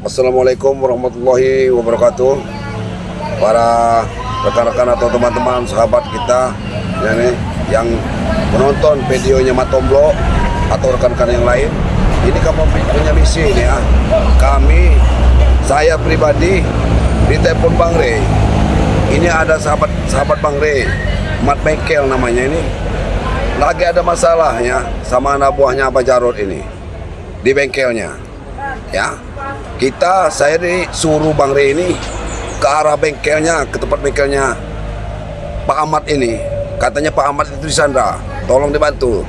Assalamualaikum warahmatullahi wabarakatuh. Para rekan-rekan atau teman-teman sahabat kita yang menonton videonya Matomblo atau rekan-rekan yang lain, ini kami punya misi ini ya. Saya pribadi ditelepon Bang Rey. Ini ada sahabat Bang Rey, Mat Bengkel namanya ini. Lagi ada masalahnya sama anak buahnya Abah Jarod ini di bengkelnya. Ya, saya disuruh Bang Rey ini ke arah bengkelnya, ke tempat bengkelnya Pak Ahmad ini. Katanya Pak Ahmad itu disandra, tolong dibantu.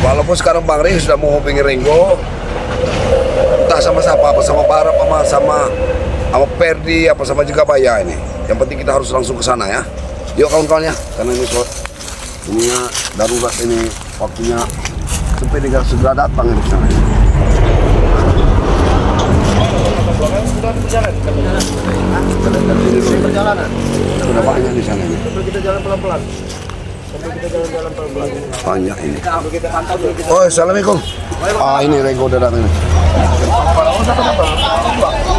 Walaupun sekarang Bang Rey sudah mau hubungi Renggo, entah sama siapa, apa sama Barap, sama Perdi, apa sama juga Baya ini. Yang penting kita harus langsung ke sana ya. Yuk kawan-kawan ya, karena ini punya darurat ini, waktunya sampai dia segera datang di sana. Perjalanan. Sudah banyak di sana ini. Kita jalan pelan-pelan. Banyak ini. Oh, assalamualaikum. Ini Renggo udah datang ini.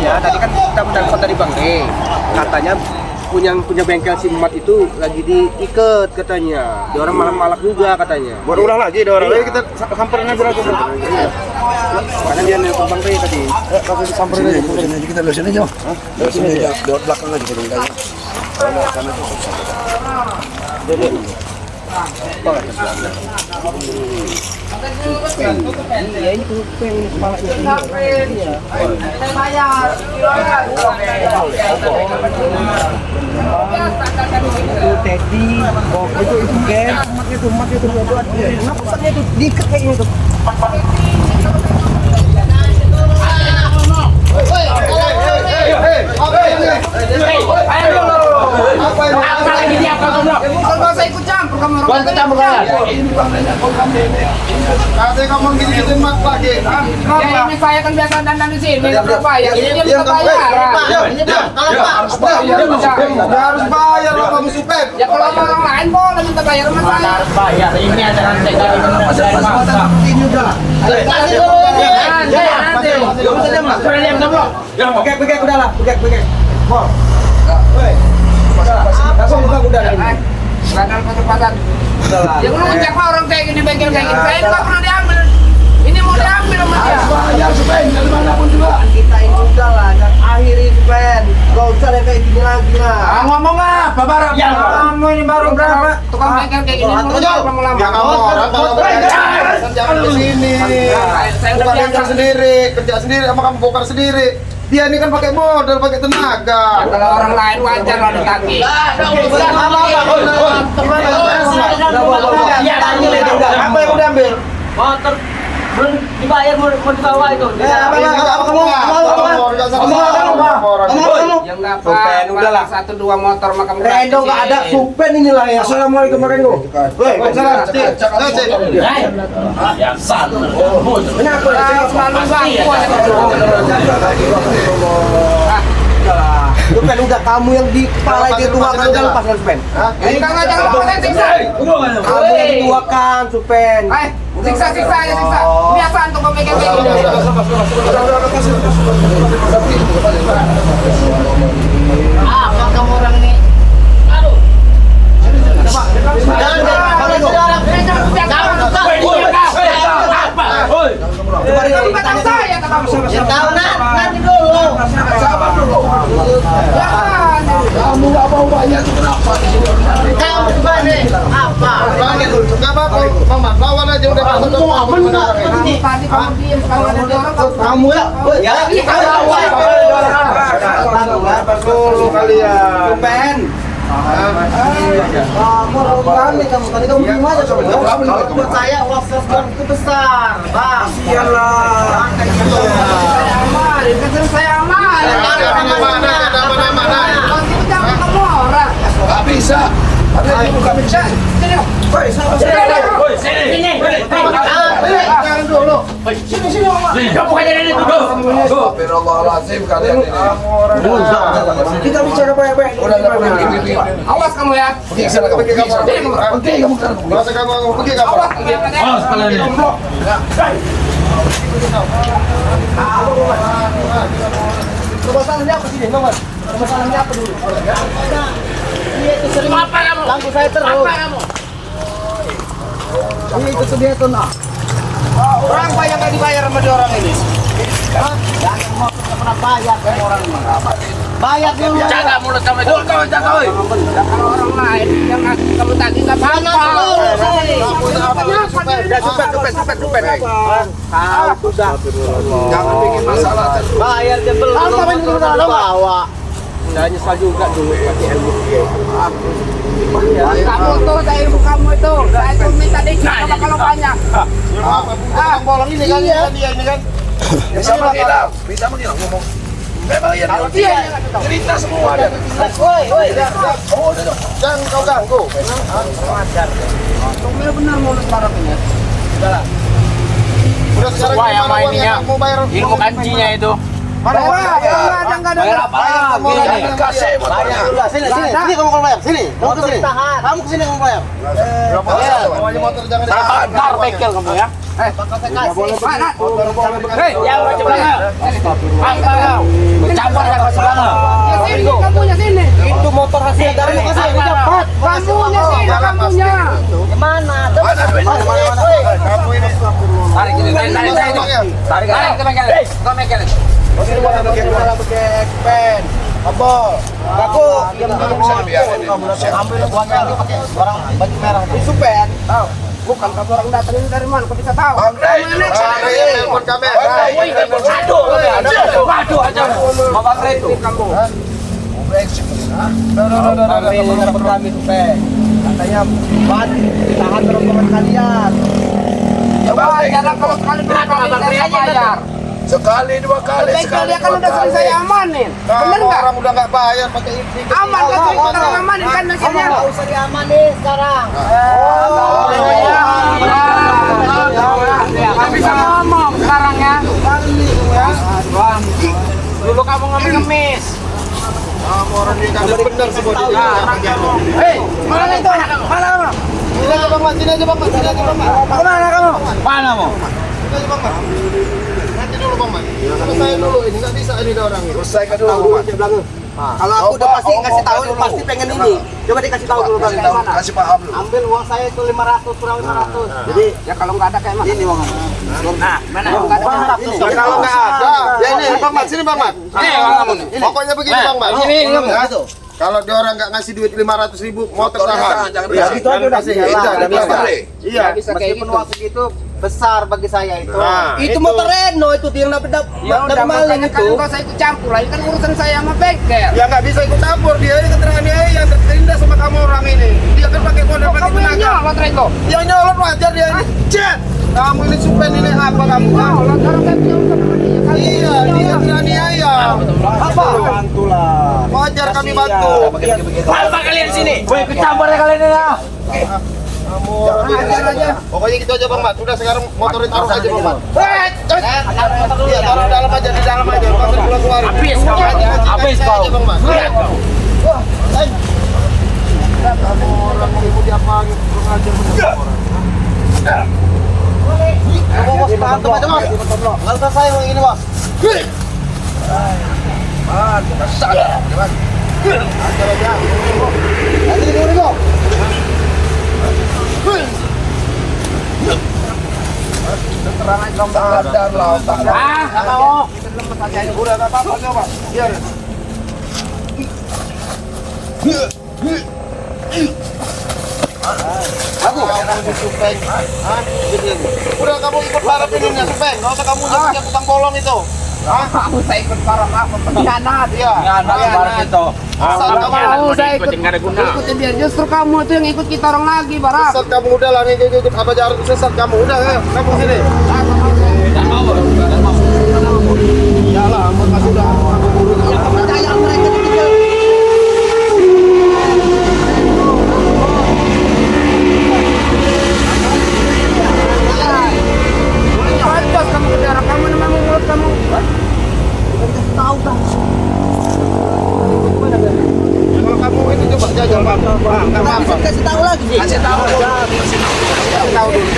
Ya, tadi kan kita mendapat dari Bang Rey. Katanya punya bengkel si Mat itu lagi diikat katanya. Dia orang malam-malak juga katanya. Buat ulang lagi, ada orang. Kita samperin aja langsung. Karena dia nelfon Bang Rey tadi. Langsung samperin aja. Sini aja kita, sini aja. Sini aja, lewat belakang aja kita enggak. Karena itu susah. Iya itu pengen kepala itu. Itu Teddy, itu Ken, mat itu kenapa itu diikat kayaknya tuh. Katanya kamu gini-gini mat lagi. Ini saya kan biasa dandan di sini, nggak bayar. Ini dia bayar. Harus bayar loh kamu supir. Ya kalau orang lain boleh minta bayar sama saya. Harus bayar. Ini ada rantai dari Ini udah. Pegek udah lah, pegek. Langsung buka udah. Kadang kesempatan. Ya lu ngecek orang kayak gini bengkel kayak gini. Saya ini nggak pernah diambil. Ini mau diambil sama dia. Bayar supir dari manapun juga. Kita ini udah lah, dan akhiri pen. Gak usah ada kayak gini lagi lah. Ngomong apa Barap? Ya, kamu ini baru berapa? Tukang bengkel kayak gini mau lama-lama. Ya kamu orang kalau jangan ke sini. Saya udah Bukan biasa. bengkel sendiri, kerja sendiri sama kamu bongkar sendiri. Dia ini kan pakai modal, pakai tenaga. Kalau orang lain wajar lah di kaki. Apa yang udah ambil? motor belum dibayar mau dibawa itu. Ya nggak apa. Udah lah 1-2 motor makam Rendo nggak ada supen inilah ya. Assalamualaikum Rendo. Ya satu. Kenapa? Selalu bangku Supen udah kamu yang di kepala itu tuakan udah lepas kan Supen. ini kan ngajak lu pakai siksa. Kamu yang dituakan Supen. Siksa aja siksa. Biasaan tukang bengkel kayak gini. Apa kamu orang ini? Aduh. Nanti dulu. Kamu nggak mau bayar kenapa? Kamu gimana? Apa? Nggak apa-apa, Mama. Lawan aja udah. Tadi kamu diem kalau ada orang Kamu ya? Dulu kalian. Supen. Kamu rame kamu tadi kamu diem aja coba. Kalau buat saya uang sosbon itu besar, Bang. Iyalah. saya aman. Kalau gitu jangan ketemu orang. Nggak bisa. Ada yang buka bisa. Jangan dulu. Kamu aja dari itu. Astagfirullahaladzim kalian ini. Kita bicara baik-baik. Awas kamu ya. Pergi ke sana kamu. Pergi kamu. Pergi kamu. Masa kamu pergi kamu. Oh, kepala ini. masalahnya apa sini, Bang? Masalahnya apa dulu? Dia itu sering Apa kamu? ganggu saya terus. Apa kamu? Ini itu sedih tuh nah. Orang apa yang nggak dibayar sama dia orang ini? Jangan mau pernah bayar sama orang ini. Bayar dulu. Jaga mulut kamu itu. Jaga orang lain yang kamu tadi nggak apa-apa. Supet. Tahu sudah. Jangan bikin masalah terus. Bayar dia belum bawa. Udah nyesal juga dulu pakai ilmu. Kamu tuh dari ilmu kamu itu. Saya tuh minta dikit kalau banyak. Bang bolong ini kan, dia ini kan. Bisa menghilang ngomong. Memang iya Kalau dia yang nggak tahu. cerita semua dia. Woi, Jangan kau ganggu. Benar mulut para punya. Udah sekarang Wah, yang gimana main uang ini yang mau bayar? ilmu kancinya itu. Mana uang? Nggak ada. Jangan kasih motornya. Sini kamu kalau bayar. Sini. Kamu ke sini. Kamu ke sini kamu bayar. Namanya motor jangan Bentar bengkel kamu ya. Mana? Hei, yang macam mana? Angkau. Bercampur kan ke sana. Ya sini kamunya sini. Itu motor hasil dari lu kasih ini cepat. Kamunya sini, kamunya. Gimana? Mana duitnya? Kamu ini. Tarik ini, tarik ke bengkel. Ke bengkel. Pakai pen. Apa? Aku diam-diam Saya biarin ini. ambil uangnya lu pakai orang baju merah. Itu pen. Tahu. Bukan kamu orang datang ini dari mana? Kau bisa tahu? Bang Rey, Telepon kami. Waduh aja. Bapak itu kamu. Ambil pertama itu pen. Katanya ban tahan rombongan kalian. Coba jangan kalau sekali saya bayar. sekali dua kali Bengkel sekali dia kan dua udah sering saya kali. amanin. Bener Kamu nggak? orang udah nggak bayar pakai ini. Aman kan tuh kita amanin kan mesinnya. Nggak usah diamanin sekarang. Nggak bisa ngomong sekarang ya. Dulu kamu ngemis. Kamu orang ini kan benar semua dia. Hei, mana itu? Mana kamu? Sini aja Bang Mat, sini aja Bang Mat, sini aja Bang Mat. Mana kamu? Mana mau? Sini aja Bang Mat. Nanti dulu Bang Mat. Selesai dulu ini nggak bisa ini ada orang ini. Selesaikan dulu Bang. Kalau aku udah pasti kasih tahu, pasti pengen ini. Coba dikasih tahu dulu Bang. Kasih tahu, kasih paham dulu. Ambil uang saya itu 500 kurang 500. Jadi Ya kalau nggak ada kayak mana? ini uang. Nah, mana? Kalau nggak ada Ini. Kalau nggak ada, ya ini Bang Mat, sini Bang Mat. kamu nih. Pokoknya begini Bang Mat. Ini kamu. Kalau dia orang nggak ngasih duit 500.000, motor Motornya tahan. jangan Iya, kasih. gitu aja udah sih. Itu Iya, ada bisa. Bang Rey. Iya. Bisa kayak Meskipun gitu. uang segitu besar bagi saya itu. Nah, Itu motor Reno itu yang dapat Ya udah maling makanya kan itu. nggak usah ikut campur lagi kan urusan saya sama bengkel. Ya nggak bisa ikut campur, dia ini keterangan dia yang terindah sama kamu orang ini. Dia kan pakai modal pakai Kamu yang tenaga. nyolot Rego. Yang nyolot wajar dia ini. Cet. Kamu ini supen ini apa kamu? Nyolot orang saya punya urusan sama dia. Kali Iya, dia teraniaya. Apa? Bantulah. Wajar kami bantu. Apa kalian sini? Woi, ikut campur ya kalian ini ya. Kamu orang Ajar aja. Pokoknya gitu aja Bang Mat. Udah sekarang motor ditaruh aja Bang Mat. Woi, Iya, taruh dalam aja, di dalam aja. Nggak usah keluar. Habis kau. Habis kau. Aja Bang Mat. Lihat kau. Kamu orang ibu diapa kurang ajar bener orang. Kamu bos tahan tempat itu bos. Nggak usah saya yang ini bos. Nanti di sini bos. Sadar lah otak. Ah, nggak mau. Udah nggak apa-apa coba. Biar. Aku kamu supeng. Hah? Udah kamu ikut barap ini nih supeng. Enggak usah kamu punya tukang bolong itu. Kamu saya ikut para apa? Pengkhianat. Iya. itu. Asal kamu Kamu saya ikutin dia. Justru kamu itu yang ikut kita orang lagi, Barak. sesat kamu udah lah nih ikut apa jarum sesat kamu udah ayo kamu sini. Iyalah, ampun mas udah. Yang percaya mereka ditinggal. Bacot kamu ke daerah kamu nama mulut kamu. Tahu dah. Kalau kamu ini coba jajan bang. Enggak apa. Kasih tahu lagi sih. Kasih tahu. Kasih tahu dulu.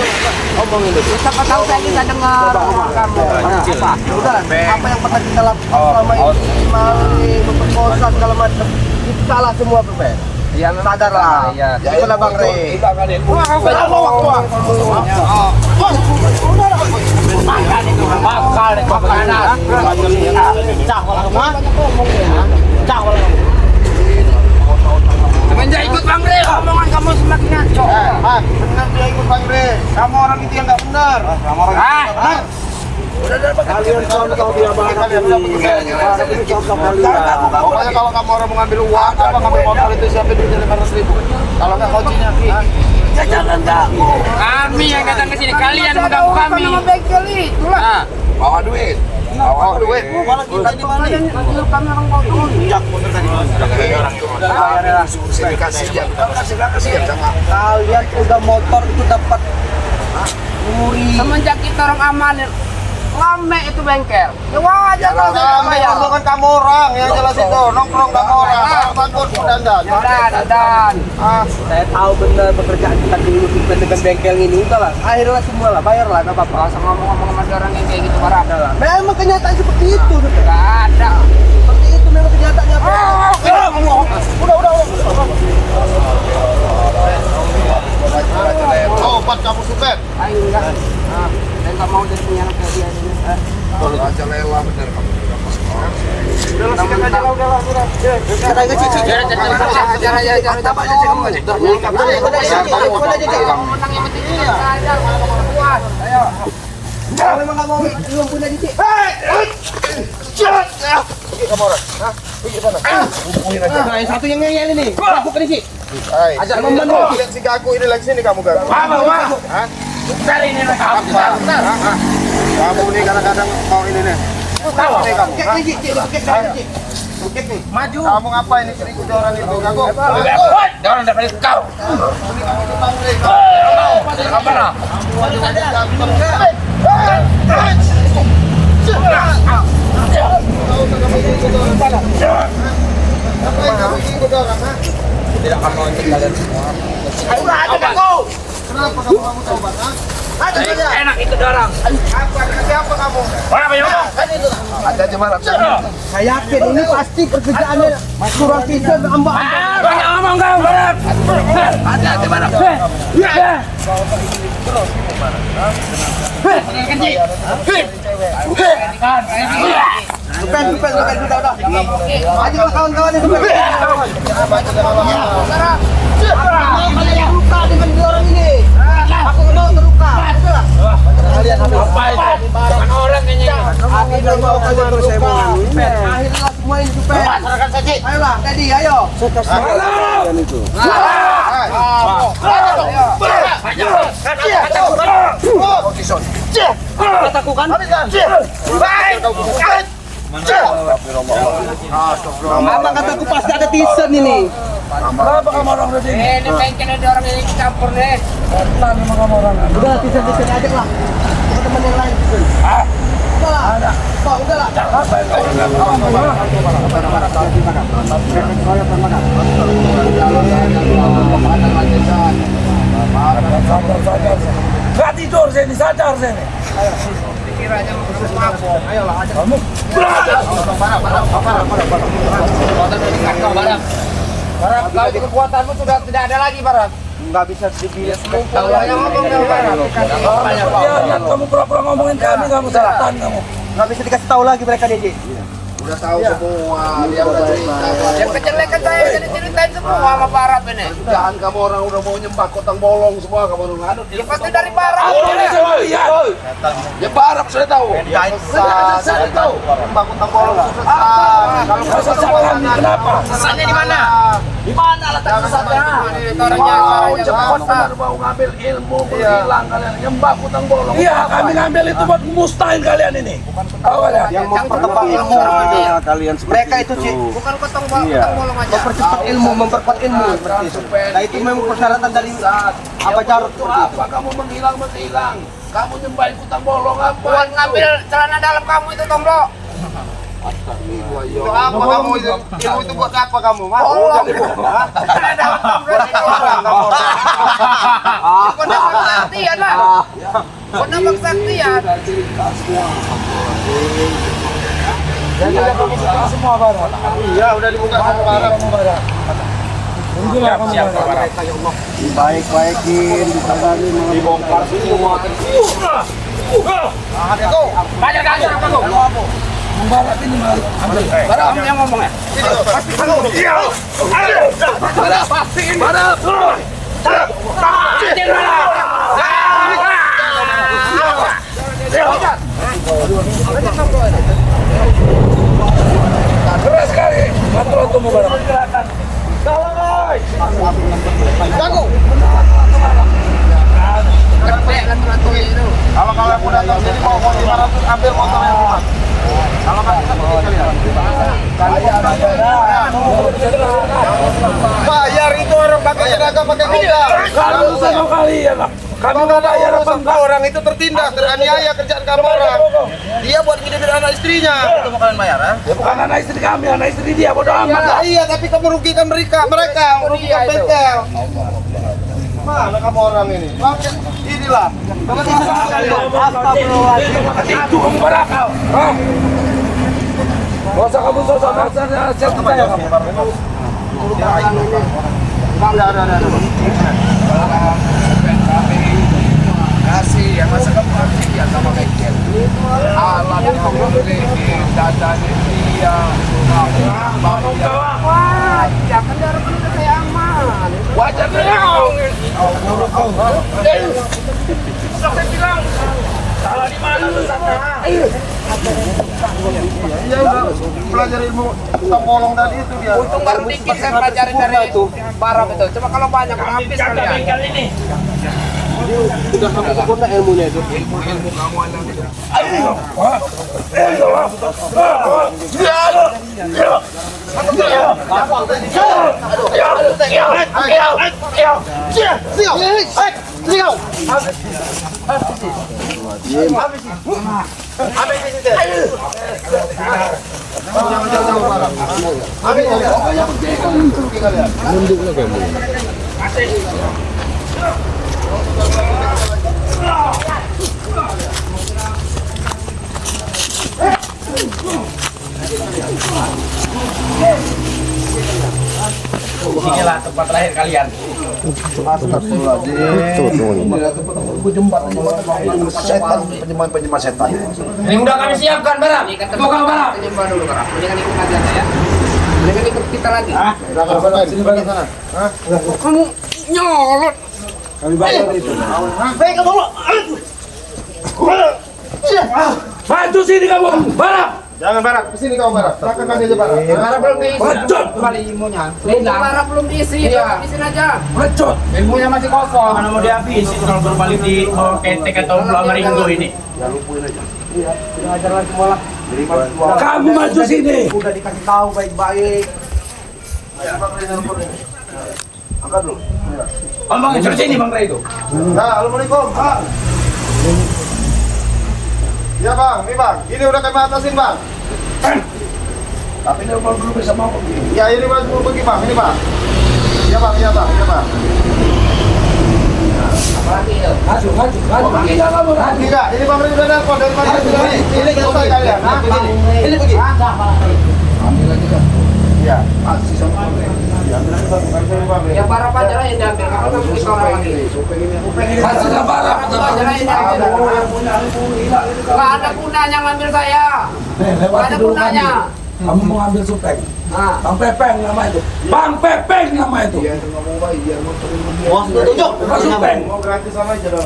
Omongin dulu. Siapa tahu saya bisa dengar omongan kamu. Apa? Udah, apa yang pernah kita lakukan selama ini, mali, memperkosa segala macam, itu salah semua, Pepe. Iya, Sadarlah. Iya. Itulah Bang Rey. Semenjak ikut Bang Rey, omongan kamu semakin ngaco. Benar dia ikut Bang Rey. Kamu orang itu yang nggak benar. Kamu orang itu yang nggak benar. Kalian contoh dia Kalian udah begini. Pokoknya kalau kamu orang mengambil uang, apa ngambil motor itu siapin duitnya 500.000. Kalau nggak kuncinya Ki. Kami yang datang ke sini, kalian mengganggu kami. Nama bengkel itulah. Bawa duit. Bawa duit. Malah kita di mana? Kami orang bodoh. Kasihan sama Kalian udah motor itu dapat muri. Semenjak kita orang aman, rame itu bengkel. Ya wajar kalau saya Kami bayar. bukan kamu orang yang jelas itu. Nongkrong kamu orang. Takut dan. Dan. Saya tahu benar pekerjaan kita dulu kita dengan bengkel ini. Udahlah, akhirnya semua lah, bayarlah, nggak apa-apa. Masa ngomong-ngomong sama orang yang kayak gitu marah. Memang kenyataan seperti itu, Pepe. Gak ada. Seperti itu memang kenyataannya. Obat kamu super. Ayo enggak. Saya nggak mau jadi punya anak kayak dia ini. aja lewa bener kamu. Kata gue cici. Menang yang penting kita aja, kalau puas. Ayo. Kalau memang nggak mau belum punya cici. Nah, yang satu yang ngeyel ini. Bukan cici. Ajar membantu. Lihat si gaku ini lagi sini kamu gaku. Cari ini kamu. Kamu nih kadang-kadang mau ini nih. Tahu nih kamu. Maju. Kamu ngapain nih ikut orang itu gaku? Jangan dapat kau. Apa nak? Ngapain kamu ikut orang? Tidak akan mau ikut kalian semua. Kenapa kamu tobat? Enak itu dorong. Siapa kamu? Orang banyak ngomong. Ada aja marah. Saya yakin ini pasti pekerjaannya kurang bisa ambak. Banyak ngomong kau, Barat. Ada aja marah. Bukan, udah. Ayolah kawan-kawan ini. Luka dengan dua orang ini. Aku mau terluka. Kalian Apa itu? Jangan orang kayaknya. Akhirnya mau kalian terus saya mau. Akhirnya semua ini super. Ayolah, tadi ayo. Mama kataku pasti ada tisen ini. Ini bengkel ada orang yang campur deh. Udah tisen aja lah. Teman yang lain tisen. Udahlah. Pak, udahlah. Gak tidur sini, sadar sini. Pikirannya mabuk. Ayolah, aja. Barang, kekuatanmu sudah tidak ada lagi, Barat. Nggak bisa dipilih. Kalau yang ngomong yang Barat. Ya, lihat kamu pura-pura ngomongin kami, kamu setan kamu. Nggak bisa dikasih tahu lagi mereka Ji. Udah tahu semua, dia udah cerita. Yang kejelekan saya jadi ceritain semua sama Barat ini. Jangan kamu orang udah mau nyembah kotang bolong semua kamu orang ngadut. Ya pasti dari Barat. Iya. Ya Barat sudah tahu. Saya tahu. Bangun tangbolong susah. Kalau Kau sesat kami, kenapa? Sesatnya di mana? Di mana letak sesatnya? Mau cepat benar mau ngambil ilmu hilang kalian nyembah kotang bolong. Iya, kami ngambil itu buat mustahil kalian ini. Tahu kalian? Yang mempertebak ilmu kalian. Mereka itu Ci. Bukan kotong bolong aja. Mempercepat ilmu, memperkuat ilmu seperti itu. Nah itu memang persyaratan dari apa Jarot seperti itu. Apa kamu menghilang? Kamu nyembahin kotang bolong apa? Buat ngambil celana dalam kamu itu tombol. Untuk apa kamu itu? Ilmu itu buat apa kamu? Celana dalam tombol itu orang. Bukan dapat latihan lah. Penambang saktian. Jadi udah kamu buka semua barang. Iya, udah dibuka semua barang. Siap barang. Baik-baikin, dibongkar semua. Banyak aja apa kok? Barat ini mari. Ambil. Barang yang ngomong ya. Keras sekali. Mantul untuk barang. Kalau yang udah datang sini mau 500 ambil motor yang rumah. Kalau nggak bisa kalian. Bayar itu orang pakai tenaga pakai kuda. Kalau sama kalian lah. Kami nggak bayar apa enggak? Orang itu tertindas, teraniaya kerjaan kamu orang. Dia buat gini anak istrinya. Itu mau kalian bayar, ha? Ya bukan anak istri kami, anak istri dia bodoh amat lah. Iya, tapi kamu merugikan mereka, merugikan bengkel. Mana kamu orang ini? Inilah. Itu kamu barakal. Hah? Gak usah kamu sosok saya kamu. Kasih yang masa kamu kasih dia sama bengkel. Allah yang memberi dan dia Wah, jangan darah dulu saya aman. Wajar dong. Saya bilang salah di mana lu sana? Iya, udah belajar ilmu tongkolong tadi itu dia. Untung baru dikit saya pelajarin dari itu. Barang itu. Coba kalau banyak habis Jaga kalian. bengkel ini. Udah kamu sempurna ilmunya itu. Inilah tempat terakhir kalian. Penyembahan setan. Ini udah kami siapkan barang. Buka barang. Penyembah dulu, Kak. Jangan ikut aja ya. Jangan ikut kita lagi. Kamu nyolot. Maju sini kamu. Barang. Jangan barak, kesini kamu barak. Belakang kami aja barak. Barang belum diisi. Bacot. Kembali ilmunya. Barang belum diisi. Habisin aja. Bacot. Ilmunya masih kosong. Mana mau dihabisin kalau berbalik di ketek atau Flaminggo ini? Kamu maju sini. Udah dikasih tahu baik-baik. Angkat dulu. Bang Ecor sini Bang Ray itu. Nah, assalamualaikum. Ya bang, ini bang. Ini udah kami atasin bang. Tapi ini belum bisa mau begini. Ya ini baru pergi bang, ini bang. Iya bang, iya bang, iya bang. Maju. Tidak kamu maju. Tidak, ini bang udah nelpon dari mana ini selesai kalian. Nah, ini pergi. Ambil lagi kan. Iya. Masih sama Ya, ambil aja bang, bukan saya bang. Yang barang aja lah yang diambil. Kalau kamu di orang lagi. Masih ada barang. Aja lah yang diambil. Nggak ada gunanya ngambil saya. Nggak ada gunanya. Kamu mau ambil supeng. Nah. Bang Pepeng nama itu. Bang Pepeng nama itu. Bukan supeng. Mau gratis sama aja dong.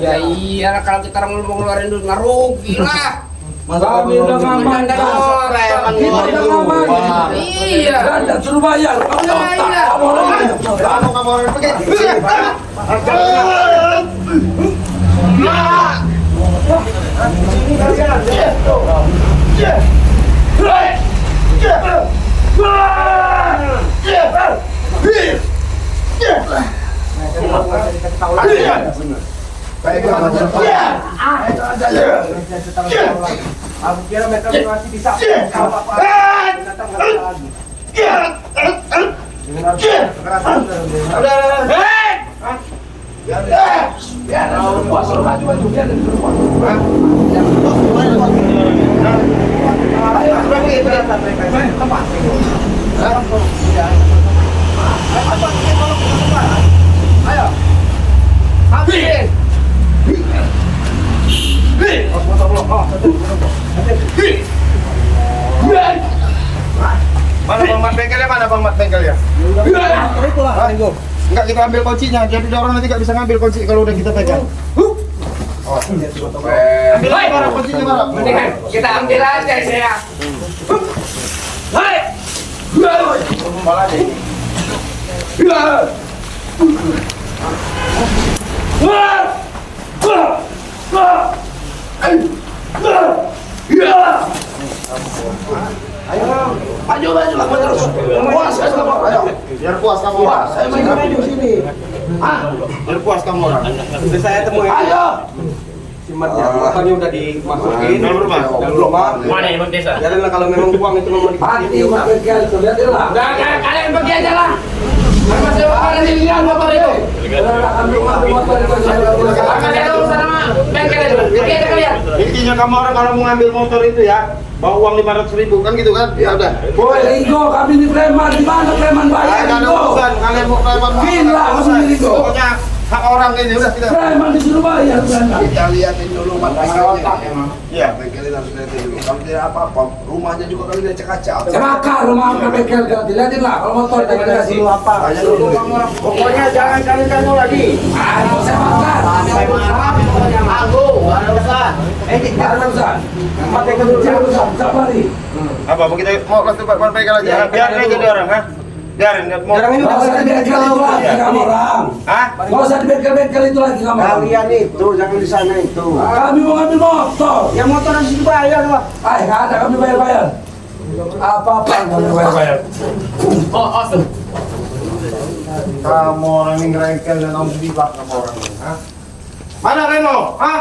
Ya iyalah kalau kita mau ngeluarin duit nggak rugi lah. Kami udah ngaman. Kita udah ngaman. Iya. Dan suruh bayar. Kamu otak. Kamu lagi. Kamu orang pergi. Aku kira mereka masih bisa. Udah. Biar ada bos suruh maju biar ada bos. Ayo. Ambil. Mana Bang Mat bengkelnya? Mana Bang Mat bengkelnya? Enggak, kita ambil kuncinya. Jadi orang nanti nggak bisa ngambil kunci kalau udah kita pegang. Ambil barang kuncinya barang. Mendingan kita ambil aja saya. Hai. Malah deh. Ayo lakukan terus. Puas kamu. Ayo. Biar puas kamu orang. Saya main di sini. Biar puas kamu orang. Udah saya temuin. Ayo. Si Matnya motornya udah dimasukin. Dalam rumah. Dalam rumah. Mana yang desa? Janganlah kalau memang uang itu mau Hati mas bengkel itu lihat lah. Udah kalian pergi aja lah. Masih kalian ini lihat motor itu. Ambil motor itu. Kalian urusan sama bengkel itu. Pergi aja kalian. Intinya kamu orang kalau mau ngambil motor itu ya, bawa uang 500.000 kan gitu kan? Ya udah. Boy, Ringo, kami di Preman, di mana Preman bayar Nggak ada Ringo? urusan, kalian mau preman mau Gila, apa, kamu sendiri, Go. pokoknya hak orang ini udah kita. Preman disuruh bayar Preman. Kita lihatin dulu mat bengkelnya. Iya. Bengkelnya harus lihatin dulu. Kalau tidak apa-apa, rumahnya juga kali dicek-acak. Celaka rumah sampai bengkel kita dilihatin lah. Kalau motor kita dikasih. Tanya dulu. Pokoknya jangan kali-kali lagi. Ayo saya bakar. Aku, ada urusan. Ada urusan. Pakai kedudukan urusan. Sabari. Apa mau kita mau kasih Pak bengkel aja? Biarin aja dia orang, ha? Biarin, mau. Jangan ini usah di bengkel itu lagi kamu orang. Hah? Nggak usah di bengkel itu lagi kamu. Kalian itu jangan di sana itu. Kami mau ngambil motor. Yang motor harus dibayar, Pak. Nggak ada kami bayar-bayar. Apa-apa kami bayar-bayar. Oh, awesome. Kamu orang ini ngerengkel dan kamu dibak kamu orang ini, ha? Mana Reno? Hah?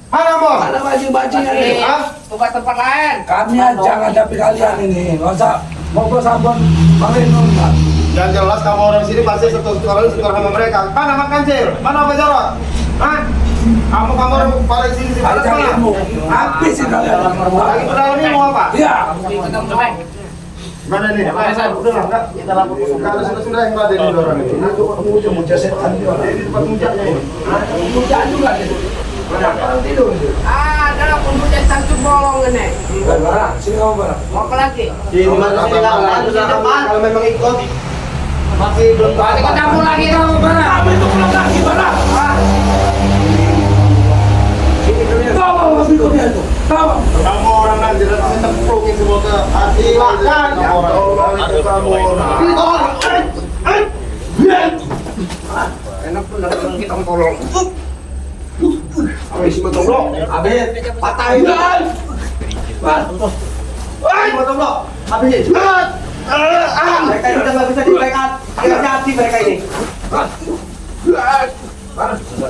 Mana mau? Ada baju-bajunya nih. Hah? Buka tempat lain. Kami aja ngadapi kalian ini. Nggak usah mau sabun pakai nuntan. Yang jelas kamu orang sini pasti setor sama mereka. Mana Mat Kancil? Mana Pak Jarot? Hah? Kamu orang paling sini sih. Aja kamu. Habis sih kalian. Lagi pedal ini mau apa? Iya. Mana nih? Udah lah, enggak. Kita lapor kalau sudah yang ada di orang ini. Itu kamu udah mau jasetan dia. Di tempat puncaknya ini. Puncak juga dia. Orang tidur. Ada lah pembunuh cantik bolong ini. Barang, sini kamu barang. Mau apa lagi? Di mana sini kalau memang ikut masih belum Balik ke kampung lagi kamu barang. Kamu itu pulang lagi barang. Tahu kamu ikut dia itu. Tahu. kamu orang nanti nanti templungin semua ke hati makan kamu orang Enak tuh datang kita tolong. Abis mau tolong. Abis patahin. Mau tolong. Abis. Mereka ini udah nggak bisa dibaikan. Kita hati mereka ini.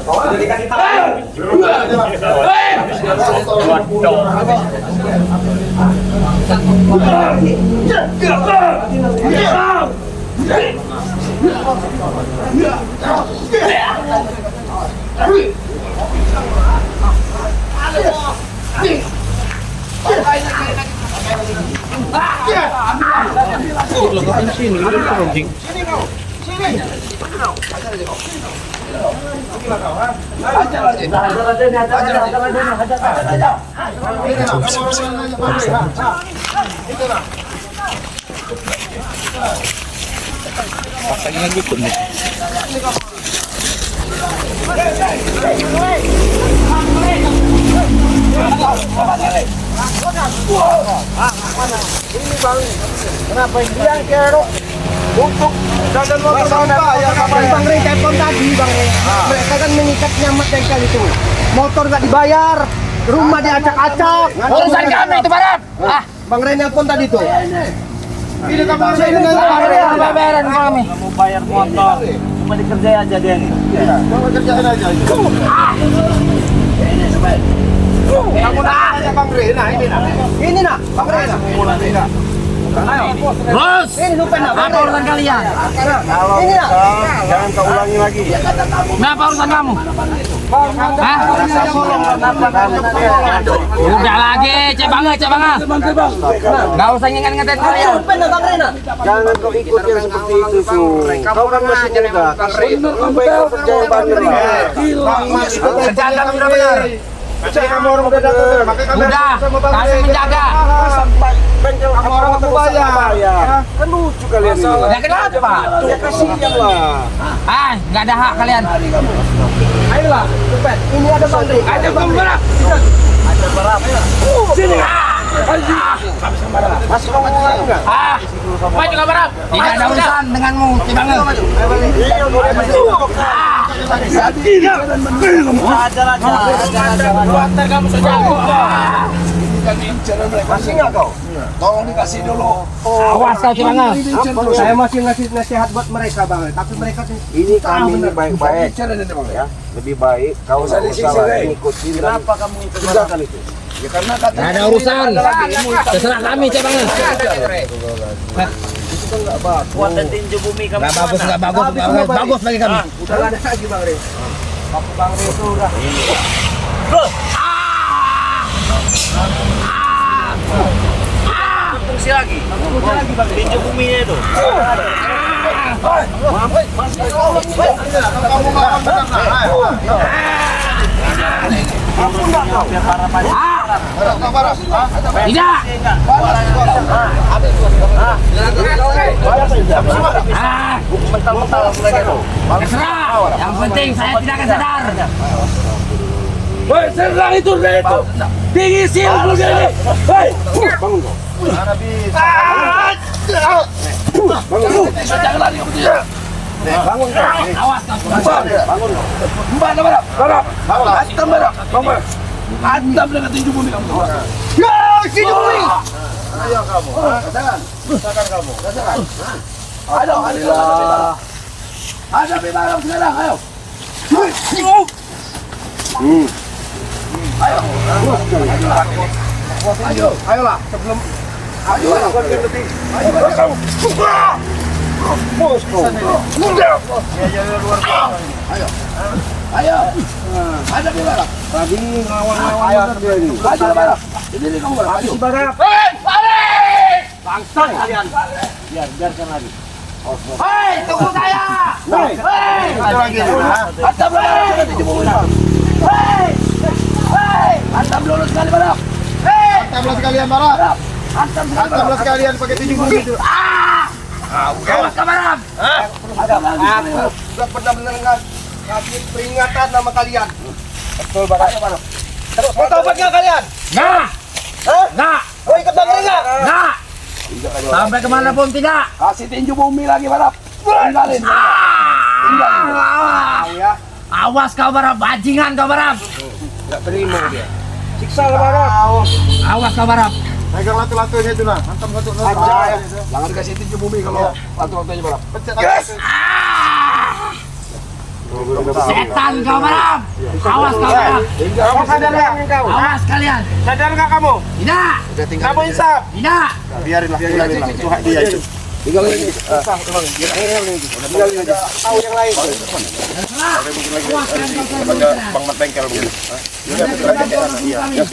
Udah dikasih tahu. kenapa ini yang kerok untuk jalan motor Bang Rey telepon tadi Bang Rey. Mereka kan mengikat nyamat bengkel itu. Motor nggak dibayar, rumah diacak-acak. Urusan kami itu barang. Bang Rey telepon tadi tuh. ini kamu harus ini Bayaran kami. Kamu bayar motor, cuma dikerjain aja dia nih. kamu kerjain aja kamu nanya Bang Rey nah ini nah Ini nak, Bang Rey nak. Bos. Ini supaya nak. Apa urusan kalian? Ini nak. jangan kau ulangi lagi Kenapa urusan kamu? Udah lagi, cek banget. Gak usah nginget-ngetin kalian. Jangan kau ikut yang seperti itu tuh. Kau kan masih muda. Kau baik percaya Bangre. Berjaga sudah benar. Percaya kamu orang muda datang. Udah, kami menjaga. Sampai bengkel kamu orang mau bayar. Kan lucu kalian ini. Ya kenapa? Ya kasihan lah. Nggak ada hak kalian. Ayolah, cepet. Ini ada Bangre. Ada pembalap. Sini. Masih mau ngomong enggak? Maju ke barat. Tidak ada urusan denganmu, Cibange. Kamu sejago. Masih enggak kau? Tolong dikasih dulu. Awas kau Cibange. Saya masih ngasih nasihat buat mereka Bang, tapi mereka Ini kami ini baik-baik. Bicara ini Bang ya. Lebih baik kau Usah enggak disisir, usah eh. ikutin. Kenapa kamu tinggalkan itu? Ya karena kata Nggak ada urusan. Terserah kami Cibange. Kuat dan tinju bumi kamu. Nggak bagus, nggak bagus, bagus bagi kami. udah nggak ada lagi Bangre. Bapak Bangre itu udah. Fungsi lagi. Tinju buminya itu. Tidak. Terserah. Yang penting saya tidak akan sadar. Woi, serang itu. Tinggi sil dulu dia ini. Hei, bangun kau. Jangan lari kamu dia. Bangun kau. Awas kau. Bangun kau. Mbak, barap. Antam barap. Bangun. Antam dengan tinju bumi kamu. Ya, tinju bumi. Ayo kamu. Rasakan. Rasakan kamu. Rasakan. Ayo, ada barap sekarang, ayo. Ayolah sebelum ayo kamu. Bos kau. Ayo. Ada barap. Tadi ngelawan dia ini. Ayo barap. Ini kamu barap. Ayo. Barap. Bangsa kalian. Biarkan lagi. Hei, tunggu saya. Hei. Ada lagi. Antam barap dengan tinju bumi. Antam dulu sekali barap. Antamlah sekalian barap. Antamlah sekalian pakai tinju bumi itu. Awas kau barap. Sudah benar-benar ngasih peringatan sama kalian. Betul barap. Mau tobat nggak kalian? Nggak. Mau ikut Bangre nggak? Nggak. Sampai kemana pun tidak. Kasih tinju bumi lagi barap. Tinggalin. Awas kau barap, bajingan kau barap. Enggak terima dia. Siksa lah barap. Awas kau barap. Pegang latu-latunya itu nah. Antam satu Aja. Jangan kasih tinju bumi kalau waktu-waktunya barap. Setan kau barap. Awas kau barap. Kamu sadar nggak kau? Awas kalian. Sadar nggak kamu? Tidak. Kamu insaf. Tidak. Biarinlah. Itu hak dia itu. Tinggalin aja. Tinggalin aja. Tahu yang lain. Awas kalian kau Baca Bang Mat Bengkel begini.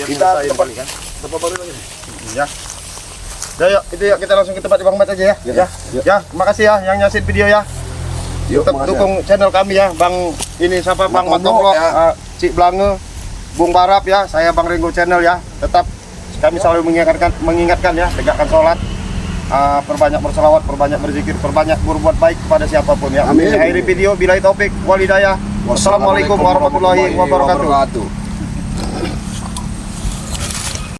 Kita tempat kan. Tempat baru lagi. Ya. Ya, itu ya kita langsung ke tempat di Bang Mat aja ya. Ya, makasih ya yang nyasin video ya. Tetap dukung channel kami ya, Bang ini siapa Bang Matoklok, Cik Blange, Bung Barap ya, saya Bang Ringo channel ya. Tetap kami selalu mengingatkan ya, tegakkan sholat, perbanyak berselawat, perbanyak berzikir, perbanyak berbuat baik kepada siapapun ya. Amin. Akhiri video, billahi taufik wal hidayah. Wassalamualaikum warahmatullahi wabarakatuh.